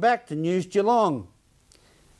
back to News Geelong.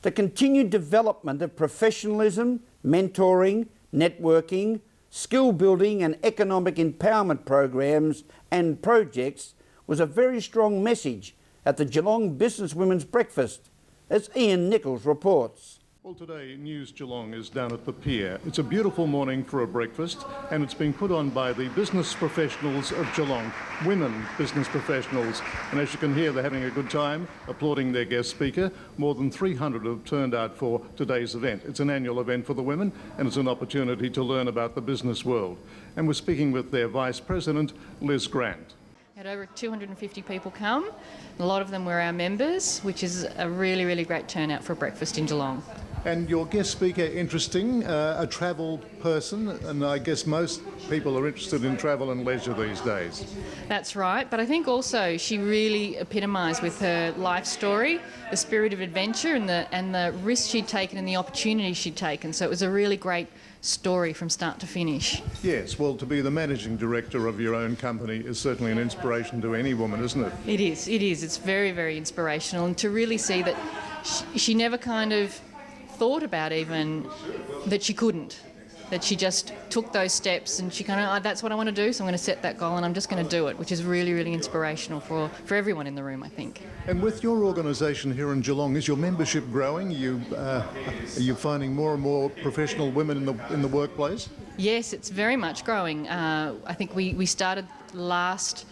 The continued development of professionalism, mentoring, networking, skill building and economic empowerment programs and projects was a very strong message at the Geelong Businesswomen's Breakfast, as Ian Nichols reports. Well, today News Geelong is down at the pier. It's a beautiful morning for a breakfast, and it's been put on by the business professionals of Geelong, women business professionals. And as you can hear, they're having a good time, applauding their guest speaker. More than 300 have turned out for today's event. It's an annual event for the women, and it's an opportunity to learn about the business world. And we're speaking with their Vice President, Liz Grant. Had over 250 people come. A lot of them were our members, which is a really, really great turnout for a breakfast in Geelong. And your guest speaker, interesting, a travelled person, and I guess most people are interested in travel and leisure these days. That's right, but I think also she really epitomised with her life story the spirit of adventure and the risks she'd taken and the opportunities she'd taken. So it was a really great story from start to finish. Yes, well, to be the managing director of your own company is certainly an inspiration to any woman, isn't it? It is. It's very, very inspirational, and to really see that she never kind of thought about even that she couldn't, that she just took those steps and she kind of, that's what I want to do, so I'm going to set that goal and I'm just going to do it, which is really, really inspirational for everyone in the room, I think. And with your organisation here in Geelong, is your membership growing? Are you finding more and more professional women in the workplace? Yes, it's very much growing. I think we started last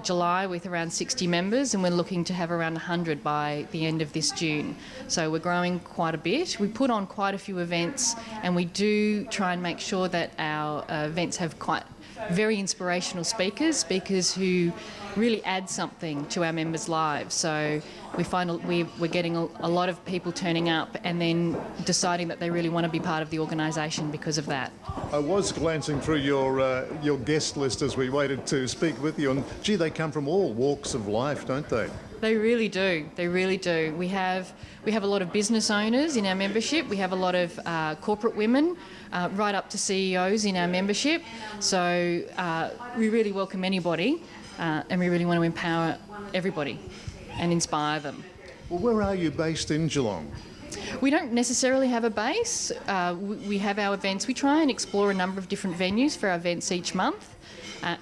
July with around 60 members, and we're looking to have around 100 by the end of this June. So we're growing quite a bit. We put on quite a few events, and we do try and make sure that our events have quite very inspirational speakers who really add something to our members' lives. So we find we're getting a lot of people turning up and then deciding that they really want to be part of the organisation because of that. I was glancing through your guest list as we waited to speak with you, and gee, they come from all walks of life, don't they? They really do. They really do. We have a lot of business owners in our membership. We have a lot of corporate women, right up to CEOs in our membership. So we really welcome anybody, and we really want to empower everybody and inspire them. Well, where are you based in Geelong? We don't necessarily have a base. We have our events. We try and explore a number of different venues for our events each month.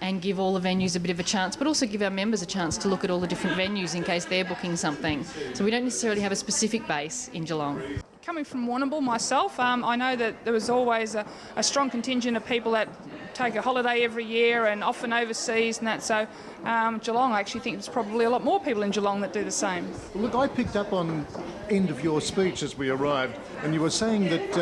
And give all the venues a bit of a chance, but also give our members a chance to look at all the different venues in case they're booking something. So we don't necessarily have a specific base in Geelong. Coming from Warrnambool myself, I know that there was always a strong contingent of people that take a holiday every year and often overseas and that, so Geelong, I actually think there's probably a lot more people in Geelong that do the same. Look, I picked up on end of your speech as we arrived, and you were saying that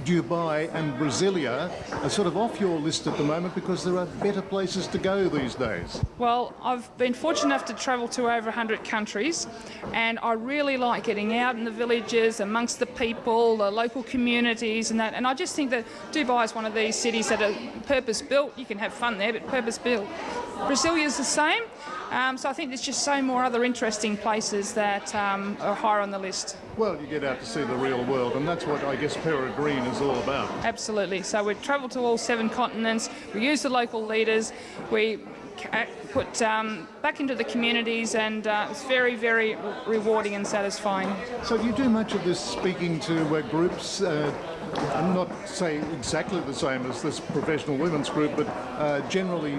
Dubai and Brasilia are sort of off your list at the moment because there are better places to go these days. Well, I've been fortunate enough to travel to over 100 countries, and I really like getting out in the villages, amongst the people, the local communities and that, and I just think that Dubai is one of these cities that are purpose-built. You can have fun there, but purpose-built. Brasilia is the same, so I think there's just so more other interesting places that are higher on the list. Well, you get out to see the real world, and that's what I guess Peregrine is all about. Absolutely. So we travel to all 7 continents, we use the local leaders, we put back into the communities, and it's very, very rewarding and satisfying. So you do much of this speaking to groups, not say exactly the same as this professional women's group, but generally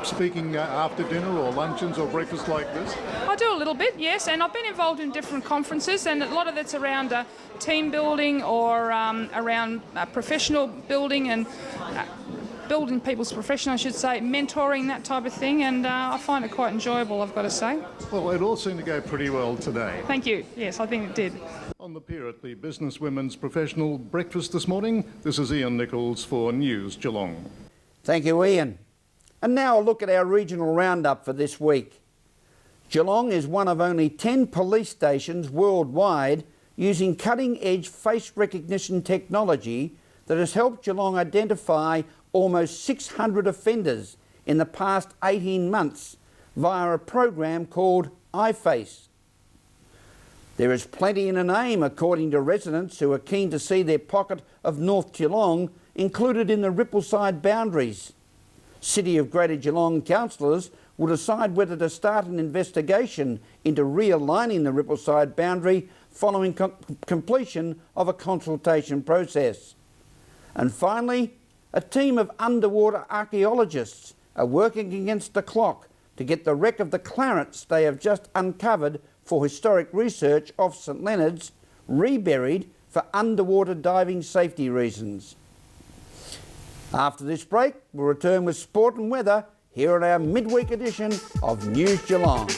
speaking after dinner or luncheons or breakfast like this? I do a little bit, yes, and I've been involved in different conferences, and a lot of it's around team building or around professional building and building people's profession, I should say, mentoring, that type of thing, and I find it quite enjoyable, I've got to say. Well, it all seemed to go pretty well today. Thank you. Yes, I think it did. On the pier at the Business Women's Professional Breakfast this morning, this is Ian Nichols for News Geelong. Thank you, Ian. And now a look at our regional roundup for this week. Geelong is one of only 10 police stations worldwide using cutting-edge face recognition technology that has helped Geelong identify almost 600 offenders in the past 18 months via a program called iFace. There is plenty in a name, according to residents who are keen to see their pocket of North Geelong included in the Rippleside boundaries. City of Greater Geelong councillors will decide whether to start an investigation into realigning the Rippleside boundary following completion of a consultation process. And finally, a team of underwater archaeologists are working against the clock to get the wreck of the Clarence they have just uncovered for historic research off St Leonard's reburied for underwater diving safety reasons. After this break, we'll return with sport and weather here on our midweek edition of News Geelong.